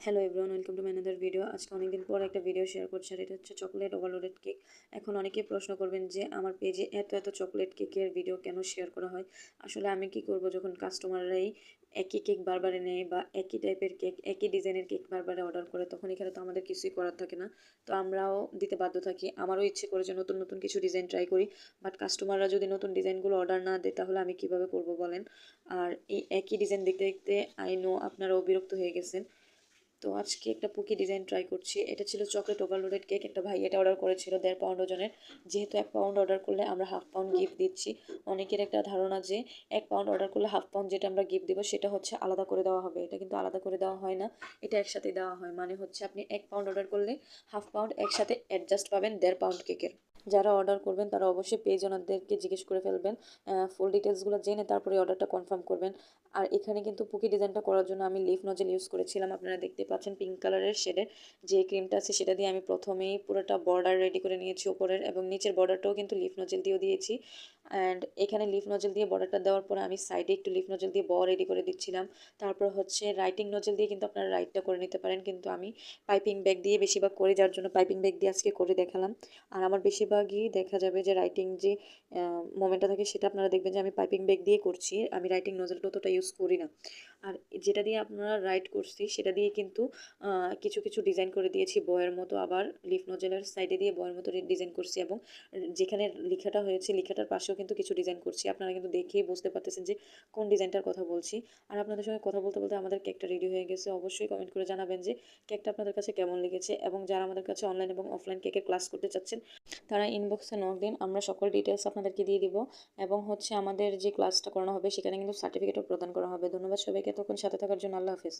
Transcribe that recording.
Hello everyone, welcome to my another video. আজকে অনেকদিন পর একটা ভিডিও শেয়ার করছি, আর এটা হচ্ছে চকলেট ওভারলোডেড কেক। এখন অনেকেই প্রশ্ন করবেন যে আমার পেজে এত এত চকলেট কেকের ভিডিও কেন শেয়ার করা হয়। আসলে আমি কি করব, যখন কাস্টমাররাই একই কেক বারবার নেয় বা একই টাইপের কেক, একই ডিজাইনের কেক বারবার অর্ডার করে, তখন এখানে তো আমাদের কিছুই করার থাকে না। তো আমরাও দিতে বাধ্য থাকি। আমারও ইচ্ছে করে যে নতুন নতুন কিছু ডিজাইন ট্রাই করি, বাট কাস্টমাররা যদি নতুন ডিজাইনগুলো অর্ডার না দেয় তাহলে আমি কিভাবে করব বলেন। আর এই একই ডিজাইন দেখতে দেখতে আই নো আপনারাও বিরক্ত হয়ে গেছেন। তো আজকে একটা পুকি ডিজাইন ট্রাই করছি। এটা ছিল চকলেট ওভারলোডেড কেক। একটা ভাই এটা অর্ডার করেছিল 1.5 পাউন্ড ওজনের। যেহেতু 1 পাউন্ড অর্ডার করলে আমরা হাফ পাউন্ড গিফট দিচ্ছি। অনেকের একটা ধারণা যে 1 পাউন্ড অর্ডার করলে হাফ পাউন্ড যেটা আমরা গিফট দেবো সেটা হচ্ছে আলাদা করে দেওয়া হবে। এটা কিন্তু আলাদা করে দেওয়া হয় না, এটা একসাথে দেওয়া হয়। মানে হচ্ছে আপনি 1 পাউন্ড অর্ডার করলে হাফ পাউন্ড একসাথে অ্যাডজাস্ট পাবেন 1.5 পাউন্ড কেকের। যারা অর্ডার করবেন তারা অবশ্যই পেজ ওনাদেরকে জিজ্ঞেস করে ফেলবেন, ফুল ডিটেলসগুলো জেনে তারপরে অর্ডারটা কনফার্ম করবেন। আর এখানে কিন্তু পুকি ডিজাইনটা করার জন্য আমি লিফ নজেল ইউজ করেছিলাম। আপনারা দেখতে পাচ্ছেন পিঙ্ক কালারের শেডের যে ক্রিমটা আছে সেটা দিয়ে আমি প্রথমেই পুরোটা বর্ডার রেডি করে নিয়েছি উপরের, এবং নিচের বর্ডারটাও কিন্তু লিফ নজেল দিয়েও দিয়েছি। অ্যান্ড এখানে লিফ নজেল দিয়ে বর্ডারটা দেওয়ার পরে আমি সাইডে একটু লিফ নজেল দিয়ে রেডি করে দিচ্ছিলাম। তারপর হচ্ছে রাইটিং নজেল দিয়ে কিন্তু আপনারা রাইটটা করে নিতে পারেন, কিন্তু আমি পাইপিং ব্যাগ দিয়ে বেশিরভাগ করি, যার জন্য পাইপিং ব্যাগ দিয়ে আজকে করে দেখালাম। আর আমার বেশিরভাগই দেখা যাবে যে রাইটিং যে মোমেন্টটা থাকে সেটা আপনারা দেখবেন যে আমি পাইপিং ব্যাগ দিয়ে করছি, আমি রাইটিং নজেলটা অতটা ইউজ করি না। আর যেটা দিয়ে আপনারা রাইট করছি সেটা দিয়ে কিন্তু কিছু কিছু ডিজাইন করে দিয়েছি বয়ের মতো, আবার লিফ নজেলের সাইডে দিয়ে বয়ের মতো ডিজাইন করছি, এবং যেখানে লেখাটা হয়েছে লেখাটার পাশেও কিন্তু কিছু ডিজাইন করছি। আপনারা কিন্তু দেখেই বুঝতে পারতেছেন যে কোন ডিজাইনটার কথা বলছি। আর আপনাদের সঙ্গে কথা বলতে বলতে আমাদের কেকটা রেডি হয়ে গেছে। অবশ্যই কমেন্ট করে জানাবেন যে কেকটা আপনাদের কাছে কেমন লেগেছে, এবং যারা আমাদের কাছে অনলাইন এবং অফলাইন কেকের ক্লাস করতে চাচ্ছেন তারা ইনবক্সে নক দিন, আমরা সকল ডিটেলস আপনাদেরকে দিয়ে দিব। এবং হচ্ছে আমাদের যে ক্লাসটা করানো হবে সেখানে কিন্তু সার্টিফিকেটও প্রদান করা হবে। ধন্যবাদ সবাইকে তখন সাথে থাকার জন্য। আল্লাহ হাফেজ।